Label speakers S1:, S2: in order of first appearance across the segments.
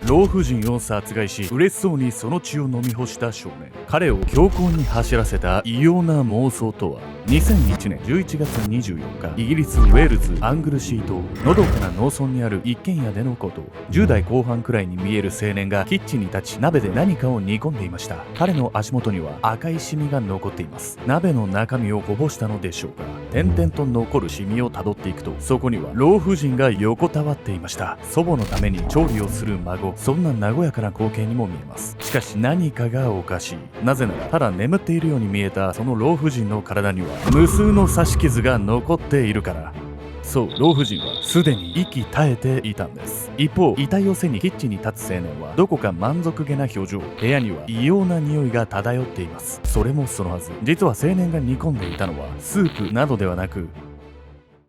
S1: 老婦人を殺害し嬉しそうにその血を飲み干した少年。彼を強行に走らせた異様な妄想とは。2001年11月24日、イギリス・ウェールズ・アングルシー島のどかな農村にある一軒家でのこと。10代後半くらいに見える青年がキッチンに立ち鍋で何かを煮込んでいました。彼の足元には赤いシミが残っています。鍋の中身をこぼしたのでしょうか。点々と残るシミをたどっていくと、そこには老婦人が横たわっていました。祖母のために調理をする孫。そんな和やかな光景にも見えます。しかし何かがおかしい。なぜならただ眠っているように見えたその老婦人の体には無数の刺し傷が残っているから。そう、老婦人はすでに息絶えていたんです。一方、遺体を背にキッチンに立つ青年はどこか満足げな表情。部屋には異様な匂いが漂っています。それもそのはず、実は青年が煮込んでいたのはスープなどではなく、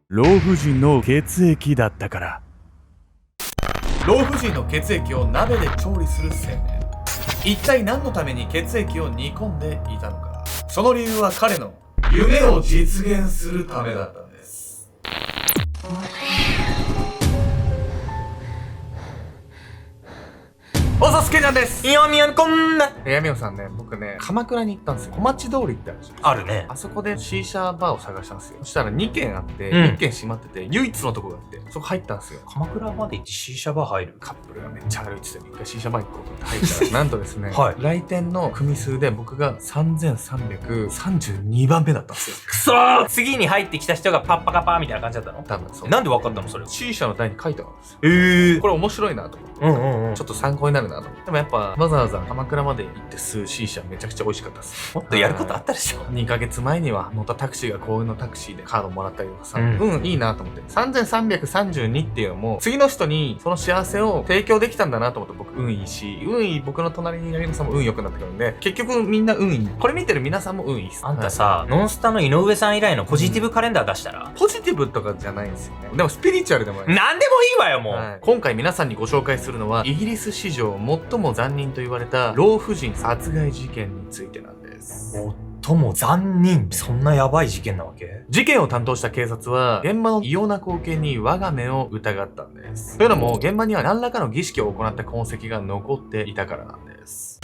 S1: 老婦人の血液だったから。
S2: 老婦人の血液を鍋で調理する青年。一体何のために血液を煮込んでいたのか。その理由は彼の夢を実現するためだったんです。おさすけちゃんです。
S3: やみやみこんな。
S2: やみおさんね、僕ね、鎌倉に行ったんですよ。小町通りってあるじゃん。
S3: あるね。
S2: あそこでシーシャバーを探したんですよ。そしたら2軒あって、
S3: うん
S2: 1軒閉まってて、唯一のとこがあって、そこ入ったんですよ。
S3: 鎌倉まで行ってシーシャバー入る。
S2: カップルがめっちゃ歩いてて、一回シーシャバー行こうと思って入ったら、なんとですね、
S3: はい
S2: 来店の組数で僕が3332番目だったんですよ。
S3: くそー。次に入ってきた人がパッパカパーみたいな感じだったの？
S2: 多分そう。
S3: なんで分かったのそれ？
S2: シーシャの台に書いてあるんですよ。
S3: え
S2: これ面白いなと思って。
S3: うん。
S2: ちょっと参考になるなと思って。でもやっぱ、わざわざ鎌倉まで行って吸うシーシャめちゃくちゃ美味しかったです。
S3: もっとやることあったでしょ。
S2: 2ヶ月前には乗ったタクシーが幸運のタクシーでカードもらったりとかさ、
S3: うん
S2: いいなと思って。3332っていうのも、次の人にその幸せを提供できたんだなと思って、僕運いいし、運いい僕の隣にいる皆さんも運良くなってくるんで、結局みんな運いい。これ見てる皆さんも運いいっす。
S3: あんたさ、ノンスタの井上さん以来のポジティブカレンダー出したら、
S2: ポジティブとかじゃないんですよね。でもスピリチュアルでもない。
S3: なんでもいいわよもう、
S2: はい、今回皆さんにご紹介するのは、イギリス史上最も残忍と言われた老婦人殺害事件についてなんです。
S3: 最も残忍。そんなヤバい事件なわけ？
S2: 事件を担当した警察は、現場の異様な光景に我が目を疑ったんです。というのも、現場には何らかの儀式を行った痕跡が残っていたからなんです。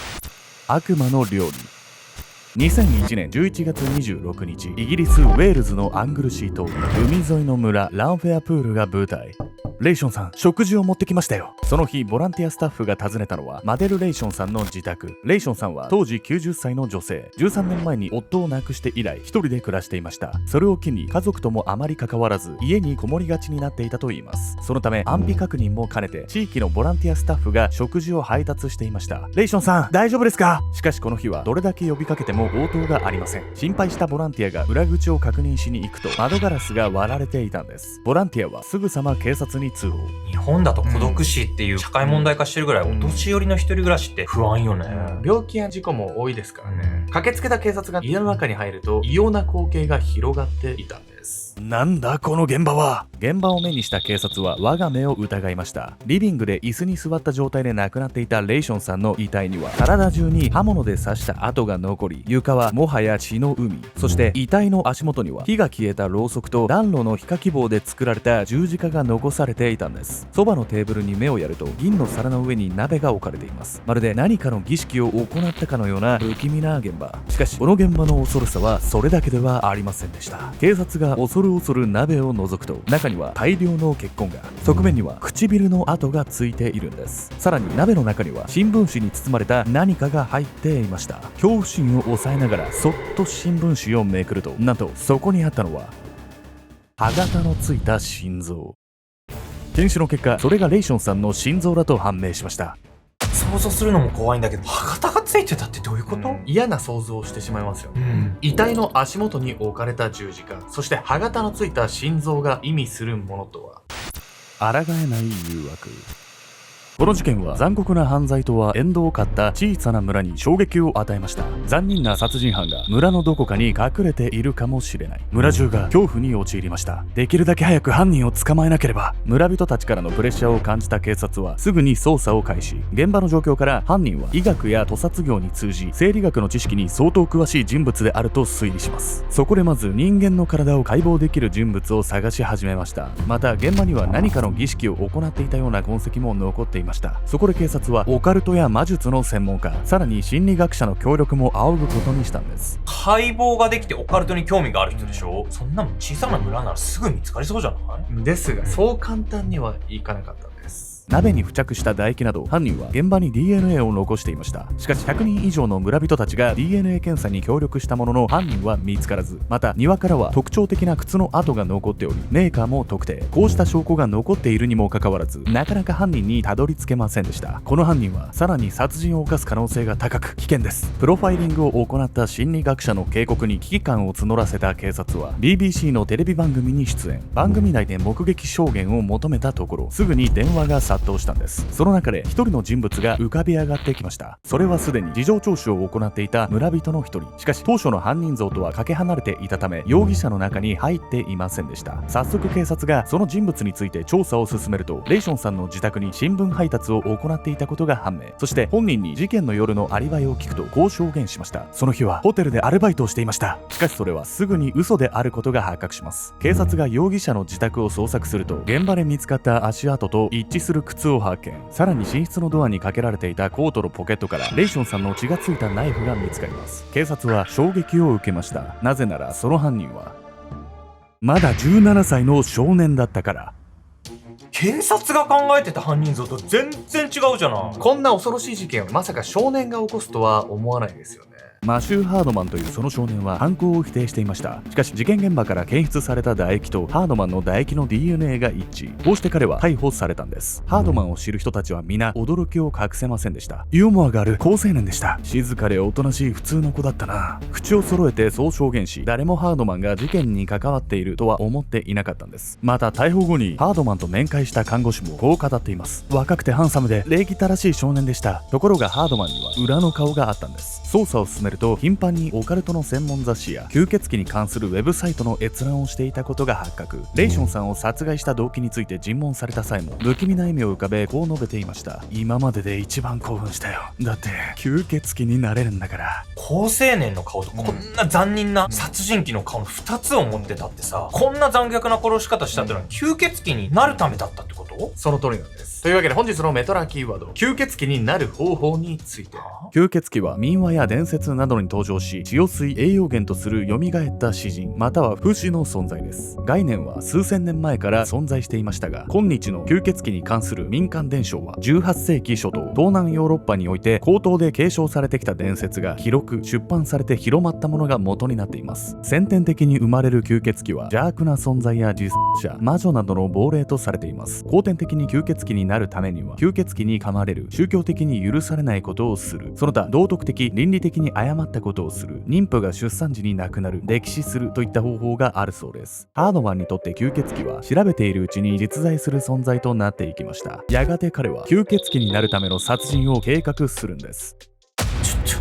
S1: 悪魔の料理。2001年11月26日、イギリス・ウェールズのアングルシー島、海沿いの村ランフェアプールが舞台。レイションさん、食事を持ってきましたよ。その日、ボランティアスタッフが訪ねたのはマデル・レイションさんの自宅。レイションさんは当時90歳の女性。13年前に夫を亡くして以来、一人で暮らしていました。それを機に家族ともあまり関わらず、家にこもりがちになっていたといいます。そのため、安否確認も兼ねて、地域のボランティアスタッフが食事を配達していました。レイションさん、大丈夫ですか？しかしこの日は、どれだけ呼びかけても応答がありません。心配したボランティアが裏口を確認しに行くと、窓ガラスが割られていたんです。ボランティアはすぐさま警察に通報。
S3: 日本だと孤独死っていう社会問題化してるぐらい、お年寄りの一人暮らしって不安よね。
S2: 病気や事故も多いですからね。駆けつけた警察が家の中に入ると、異様な光景が広がっていたんです。
S1: なんだこの現場は。現場を目にした警察は我が目を疑いました。リビングで椅子に座った状態で亡くなっていたレイションさんの遺体には体中に刃物で刺した跡が残り、床はもはや血の海。そして遺体の足元には火が消えたろうそくと暖炉の火かき棒で作られた十字架が残されていたんです。そばのテーブルに目をやると、銀の皿の上に鍋が置かれています。まるで何かの儀式を行ったかのような不気味な現場。しかしこの現場の恐ろしさはそれだけではありませんでした。警察が恐る恐る鍋を覗くと、中には大量の血痕が、側面には唇の跡がついているんです。さらに鍋の中には新聞紙に包まれた何かが入っていました。恐怖心を抑えながらそっと新聞紙をめくると、なんとそこにあったのは歯型のついた心臓。検視の結果、それがレイションさんの心臓だと判明しました。
S3: 想像するのも怖いんだけど、歯型がついてたってどういうこと？
S2: 嫌な想像をしてしまいますよね。遺体の足元に置かれた十字架、そして歯型のついた心臓が意味するものとは。
S1: 抗えない誘惑。この事件は残酷な犯罪とは縁遠かった小さな村に衝撃を与えました。残忍な殺人犯が村のどこかに隠れているかもしれない。村中が恐怖に陥りました。できるだけ早く犯人を捕まえなければ。村人たちからのプレッシャーを感じた警察はすぐに捜査を開始。現場の状況から犯人は医学や屠殺業に通じ、生理学の知識に相当詳しい人物であると推理します。そこでまず人間の体を解剖できる人物を探し始めました。また現場には何かの儀式を行っていたような痕跡も残っていいました。そこで警察はオカルトや魔術の専門家、さらに心理学者の協力も仰ぐことにしたんです。
S3: 解剖ができてオカルトに興味がある人でしょ。そんなもん小さな村ならすぐ見つかりそうじゃない
S2: ですが、そう簡単にはいかなかったんです。
S1: 鍋に付着した唾液など犯人は現場に DNA を残していました。しかし100人以上の村人たちが DNA 検査に協力したものの犯人は見つからず、また庭からは特徴的な靴の跡が残っておりメーカーも特定。こうした証拠が残っているにもかかわらずなかなか犯人にたどり着けませんでした。この犯人はさらに殺人を犯す可能性が高く危険です。プロファイリングを行った心理学者の警告に危機感を募らせた警察は BBC のテレビ番組に出演。番組内で目撃証言を求めたところすぐに電話が殺到したんです。その中で一人の人物が浮かび上がってきました。それはすでに事情聴取を行っていた村人の一人。しかし当初の犯人像とはかけ離れていたため容疑者の中に入っていませんでした。早速警察がその人物について調査を進めるとレイションさんの自宅に新聞配達を行っていたことが判明。そして本人に事件の夜のアリバイを聞くとこう証言しました。その日はホテルでアルバイトをしていました。しかしそれはすぐに嘘であることが発覚します。警察が容疑者の自宅を捜索すると現場で見つかった足跡と一致する靴を発見。さらに寝室のドアにかけられていたコートのポケットからレイションさんの血がついたナイフが見つかります。警察は衝撃を受けました。なぜならその犯人はまだ17歳の少年だったから。
S3: 警察が考えてた犯人像と全然違うじゃない。
S2: こんな恐ろしい事件をまさか少年が起こすとは思わないですよね。
S1: マシュー・ハードマンというその少年は犯行を否定していました。しかし事件現場から検出された唾液とハードマンの唾液の DNA が一致。こうして彼は逮捕されたんです。ハードマンを知る人たちは皆驚きを隠せませんでした。ユーモアがある好青年でした。静かでおとなしい普通の子だったな。口を揃えてそう証言し、誰もハードマンが事件に関わっているとは思っていなかったんです。また逮捕後にハードマンと面会した看護師もこう語っています。若くてハンサムで礼儀正しい少年でした。ところがハードマンには裏の顔があったんです。捜査を進めると頻繁にオカルトの専門雑誌や吸血鬼に関するウェブサイトの閲覧をしていたことが発覚。レイションさんを殺害した動機について尋問された際も不気味な笑みを浮かべこう述べていました。今までで一番興奮したよ。だって吸血鬼になれるんだから。
S3: 高青年の顔とこんな残忍な殺人鬼の顔の2つを持ってたってさ、こんな残虐な殺し方したってのは吸血鬼になるためだったってこと？
S2: その通りなんです。というわけで本日のメトラキーワード、吸血鬼になる方法について。
S1: 吸血鬼は民話や伝説などに登場し血を吸い栄養源とする蘇った詩人または不死の存在です。概念は数千年前から存在していましたが、今日の吸血鬼に関する民間伝承は18世紀初頭東南ヨーロッパにおいて口頭で継承されてきた伝説が広く出版されて広まったものが元になっています。先天的に生まれる吸血鬼は邪悪な存在や自殺者魔女などの亡霊とされています。後天的に吸血鬼になるためには吸血鬼に噛まれる、宗教的に許されないことをする、その他道徳的倫理的に誤ったことをする、妊婦が出産時に亡くなる、溺死するといった方法があるそうです。ハードマンにとって吸血鬼は調べているうちに実在する存在となっていきました。やがて彼は吸血鬼になるための殺人を計画するんです。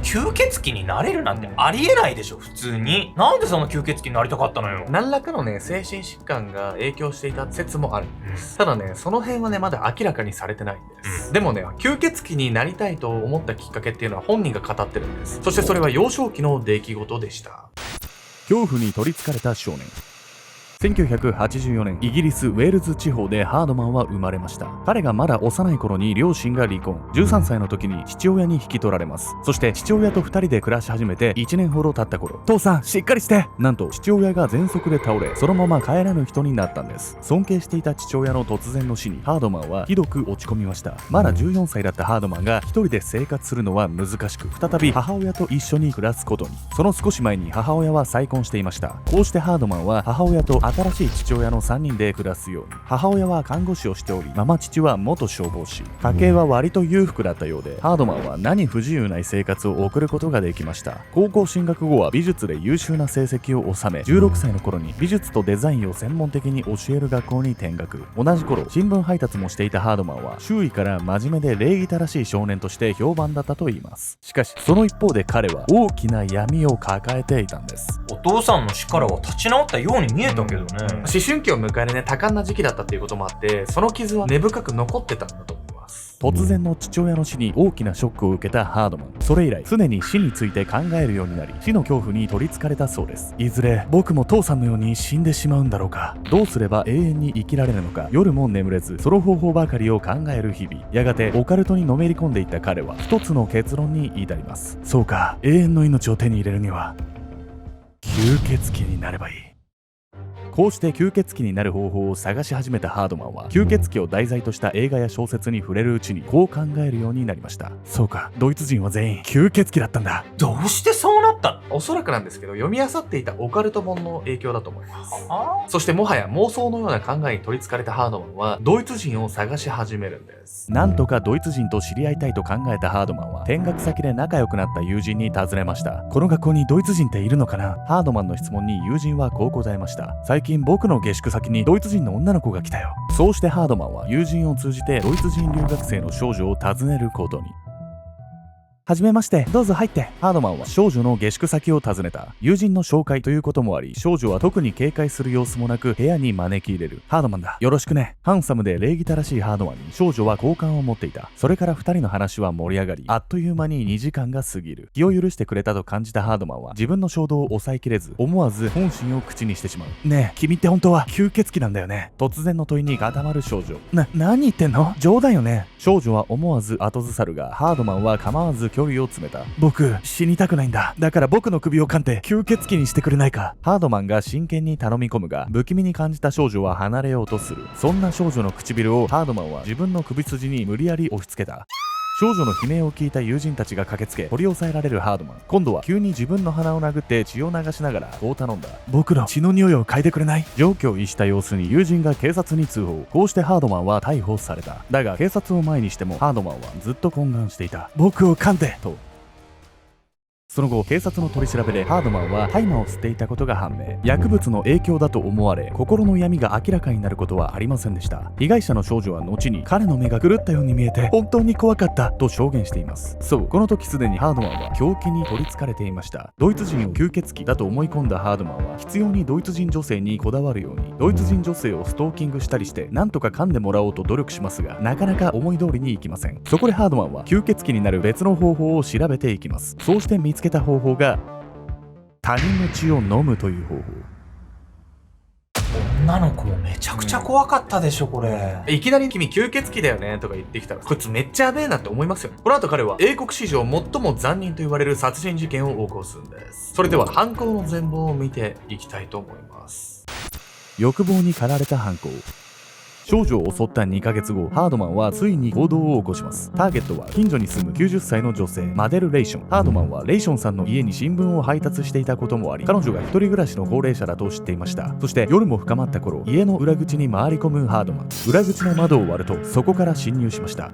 S3: 吸血鬼になれるなんてありえないでしょ普通に。なんでその吸血鬼になりたかったのよ。
S2: 何らかのね精神疾患が影響していた説もあるんです。ただねその辺はねまだ明らかにされてないんです。でもね吸血鬼になりたいと思ったきっかけっていうのは本人が語ってるんです。そしてそれは幼少期の出来事でした。
S1: 恐怖に取りつかれた少年。1984年、イギリス・ウェールズ地方でハードマンは生まれました。彼がまだ幼い頃に両親が離婚。13歳の時に父親に引き取られます。そして父親と2人で暮らし始めて1年ほど経った頃、父さんしっかりして、なんと父親が喘息で倒れ、そのまま帰らぬ人になったんです。尊敬していた父親の突然の死にハードマンはひどく落ち込みました。まだ14歳だったハードマンが一人で生活するのは難しく、再び母親と一緒に暮らすことに。その少し前に母親は再婚していました。こうしてハードマンは母親と新しい父親の3人で暮らすように。母親は看護師をしており、ママ父は元消防士。家計は割と裕福だったようで、ハードマンは何不自由ない生活を送ることができました。高校進学後は美術で優秀な成績を収め、16歳の頃に美術とデザインを専門的に教える学校に転学。同じ頃新聞配達もしていたハードマンは周囲から真面目で礼儀正しい少年として評判だったといいます。しかしその一方で彼は大きな闇を抱えていたんです。
S3: お父さんの死からは立ち直ったように見えたけどね。
S2: 思春期を迎えるね多感な時期だったっていうこともあって、その傷は根深く残ってたんだと思います。
S1: 突然の父親の死に大きなショックを受けたハードマン。それ以来常に死について考えるようになり、死の恐怖に取りつかれたそうです。いずれ僕も父さんのように死んでしまうんだろうか。どうすれば永遠に生きられるのか。夜も眠れずその方法ばかりを考える日々。やがてオカルトにのめり込んでいった彼は一つの結論に至ります。そうか、永遠の命を手に入れるには吸血鬼になればいい。こうして吸血鬼になる方法を探し始めたハードマンは、吸血鬼を題材とした映画や小説に触れるうちにこう考えるようになりました。そうか、ドイツ人は全員吸血鬼だったんだ。
S3: どうしてそうなったの？
S2: おそらくなんですけど、読み漁っていたオカルト本の影響だと思います。そしてもはや妄想のような考えに取りつかれたハードマンはドイツ人を探し始めるんです。
S1: なんとかドイツ人と知り合いたいと考えたハードマンは、見学先で仲良くなった友人に尋ねました。この学校にドイツ人っているのかな？ハードマンの質問に友人はこう答えました。最近僕の下宿先にドイツ人の女の子が来たよ。そうしてハードマンは友人を通じてドイツ人留学生の少女を訪ねることに。はじめまして、どうぞ入って。ハードマンは少女の下宿先を訪ねた。友人の紹介ということもあり、少女は特に警戒する様子もなく部屋に招き入れる。ハードマンだ、よろしくね。ハンサムで礼儀正しいハードマンに少女は好感を持っていた。それから2人の話は盛り上がり、あっという間に2時間が過ぎる。気を許してくれたと感じたハードマンは自分の衝動を抑えきれず、思わず本心を口にしてしまう。ねえ、君って本当は吸血鬼なんだよね。突然の問いに固まる少女。何言ってんの？冗談よね。少女は思わず後ずさるが、ハードマンは構わず距離を詰めた。僕、死にたくないんだ。だから僕の首を噛んで吸血鬼にしてくれないか。ハードマンが真剣に頼み込むが、不気味に感じた少女は離れようとする。そんな少女の唇をハードマンは自分の首筋に無理やり押し付けた。少女の悲鳴を聞いた友人たちが駆けつけ、取り押さえられるハードマン。今度は急に自分の鼻を殴って血を流しながらこう頼んだ。僕の血の匂いを嗅いでくれない？状況を逸した様子に友人が警察に通報。こうしてハードマンは逮捕された。だが警察を前にしてもハードマンはずっと懇願していた。僕を噛んでと。その後、警察の取り調べでハードマンは大麻を吸っていたことが判明。薬物の影響だと思われ、心の闇が明らかになることはありませんでした。被害者の少女は後に、彼の目が狂ったように見えて本当に怖かったと証言しています。そう、この時すでにハードマンは狂気に取りつかれていました。ドイツ人を吸血鬼だと思い込んだハードマンは、必要にドイツ人女性にこだわるように、ドイツ人女性をストーキングしたりして、なんとか噛んでもらおうと努力しますが、なかなか思い通りにいきません。そこでハードマンは吸血鬼になる別の方法を調べていきます。そうして見つけた方法が、他人の血を飲むという方法。
S3: 女の子もめちゃくちゃ怖かったでしょ、これ。
S2: いきなり君吸血鬼だよねとか言ってきたら、こいつめっちゃやべえなって思いますよね。この後彼は英国史上最も残忍と言われる殺人事件を起こすんです。それでは犯行の全貌を見ていきたいと思います。
S1: 欲望に駆られた犯行。少女を襲った2ヶ月後、ハードマンはついに行動を起こします。ターゲットは近所に住む90歳の女性、マデル・レイション。ハードマンはレイションさんの家に新聞を配達していたこともあり、彼女が一人暮らしの高齢者だと知っていました。そして夜も深まった頃、家の裏口に回り込むハードマン。裏口の窓を割ると、そこから侵入しました。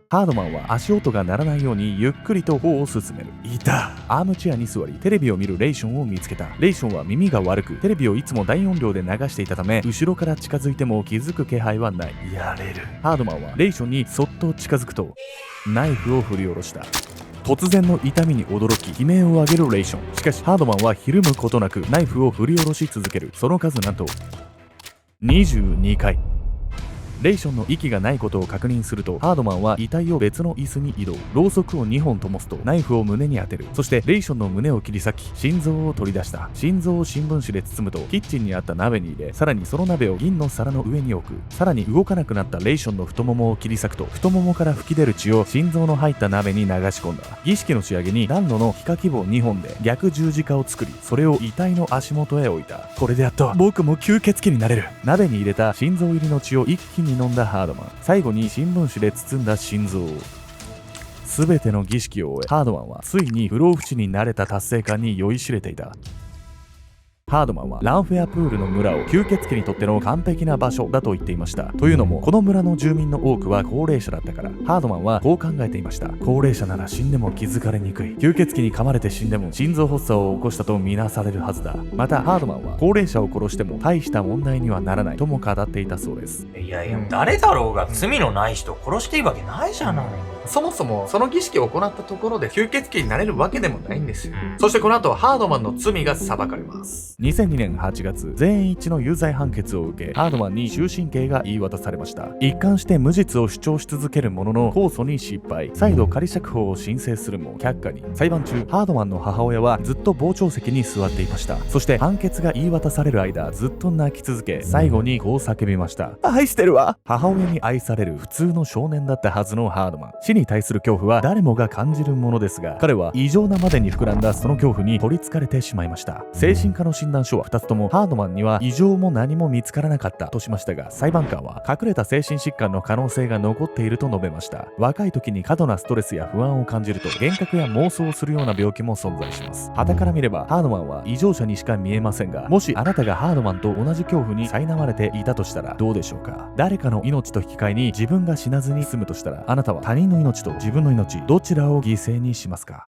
S1: ハードマンは足音が鳴らないようにゆっくりと歩を進める。いた。アームチェアに座りテレビを見るレイションを見つけた。レイションは耳が悪く、テレビをいつも大音量で流していたため、後ろから近づいても気づく気配はない。やれる。ハードマンはレイションにそっと近づくとナイフを振り下ろした。突然の痛みに驚き悲鳴を上げるレイション。しかしハードマンはひるむことなくナイフを振り下ろし続ける。その数なんと22回。レイションの息がないことを確認すると、ハードマンは遺体を別の椅子に移動。ろうそくを2本灯すとナイフを胸に当てる。そしてレイションの胸を切り裂き心臓を取り出した。心臓を新聞紙で包むとキッチンにあった鍋に入れ、さらにその鍋を銀の皿の上に置く。さらに動かなくなったレイションの太ももを切り裂くと、太ももから吹き出る血を心臓の入った鍋に流し込んだ。儀式の仕上げに暖炉の火器棒2本で逆十字架を作り、それを遺体の足元へ置いた。これでやっと僕も吸血鬼になれる。鍋に入れた心臓入りの血を一気に飲んだハードマン。最後に新聞紙で包んだ心臓を。全ての儀式を終え、ハードマンはついに不老不死になれた達成感に酔いしれていた。ハードマンはランフェアプールの村を吸血鬼にとっての完璧な場所だと言っていました。というのも、この村の住民の多くは高齢者だったから。ハードマンはこう考えていました。高齢者なら死んでも気づかれにくい。吸血鬼に噛まれて死んでも心臓発作を起こしたとみなされるはずだ。またハードマンは高齢者を殺しても大した問題にはならないとも語っていたそうです。
S3: いやいや、誰だろうが罪のない人を殺していいわけないじゃない。
S2: そもそもその儀式を行ったところで吸血鬼になれるわけでもないんですよ。
S3: うん
S2: そしてこの後ハードマンの罪が裁かれます。
S1: 2002年8月、全員一致の有罪判決を受け、ハードマンに終身刑が言い渡されました。一貫して無実を主張し続けるものの控訴に失敗、再度仮釈放を申請するも却下に。裁判中、ハードマンの母親はずっと傍聴席に座っていました。そして判決が言い渡される間、ずっと泣き続け、最後にこう叫びました。愛してるわ。母親に愛される普通の少年だったはずのハードマン。死に対する恐怖は誰もが感じるものですが、彼は異常なまでに膨らんだその恐怖に取りつかれてしまいました。精神科の診断書は2つともハードマンには異常も何も見つからなかったとしましたが、裁判官は隠れた精神疾患の可能性が残っていると述べました。若い時に過度なストレスや不安を感じると幻覚や妄想をするような病気も存在します。傍から見ればハードマンは異常者にしか見えませんが、もしあなたがハードマンと同じ恐怖に苛まれていたとしたらどうでしょうか。誰かの命と引き換えに自分が死なずに済むとしたら、あなたは他人の命と自分の命どちらを犠牲にしますか。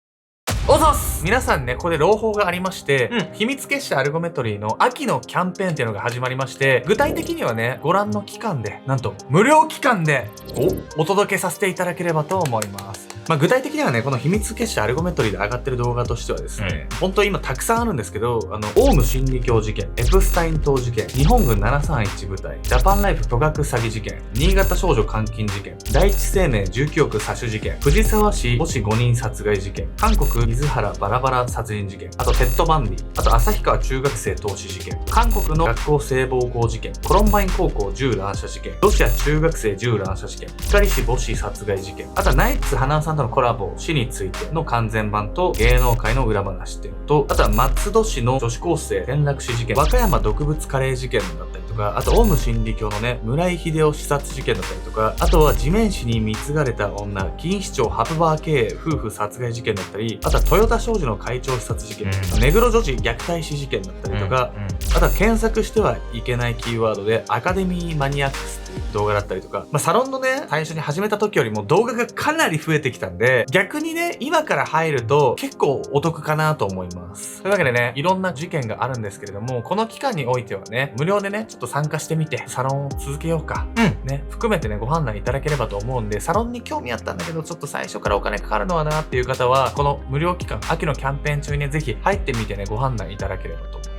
S2: おざっす。皆さんね、ここで朗報がありまして、
S3: うん
S2: 秘密結社アルゴメトリーの秋のキャンペーンっていうのが始まりまして、具体的にはね、ご覧の期間で、なんと無料期間でお届けさせていただければと思います。具体的にはね、この秘密結社アルゴメトリーで上がってる動画としてはですね、本当に今たくさんあるんですけど、オウム真理教事件、エプスタイン島事件、日本軍731部隊、ジャパンライフ巨額詐欺事件、新潟少女監禁事件、第一生命19億詐取事件、藤沢市母子5人殺害事件、韓国水原バラバラ殺人事件、あとテッドバンディ、あと旭川中学生投資事件、韓国の学校性暴行事件、コロンバイン高校銃乱射事件、ロシア中学生銃乱射事件、光市母子殺害事件、あとはナイツ花さんとのコラボ死についての完全版と芸能界の裏話っていうのと、あとは松戸市の女子高生転落死事件、和歌山毒物カレー事件だったりとか、あとオウム真理教のね、村井秀夫刺殺事件だったりとか、あとは地面師に貢がれた女、錦糸町ハプバー経営夫婦殺害事件だったり、あとは豊田商事の会長刺殺事件、目黒女児虐待死事件だったりとか、あとは検索してはいけないキーワードでアカデミーマニアックスっていう動画だったりとか、サロンのね、最初に始めた時よりも動画がかなり増えてきたんで、逆にね、今から入ると結構お得かなと思います。というわけでね、いろんな事件があるんですけれども、この期間においてはね、無料でね、ちょっと参加してみて、サロンを続けようか。ね、含めてね、ご判断いただければと思うんで、サロンに興味あったんだけど、ちょっと最初からお金かかるのはなっていう方は、この無料期間、秋のキャンペーン中にね、ぜひ入ってみてね、ご判断いただければと思います。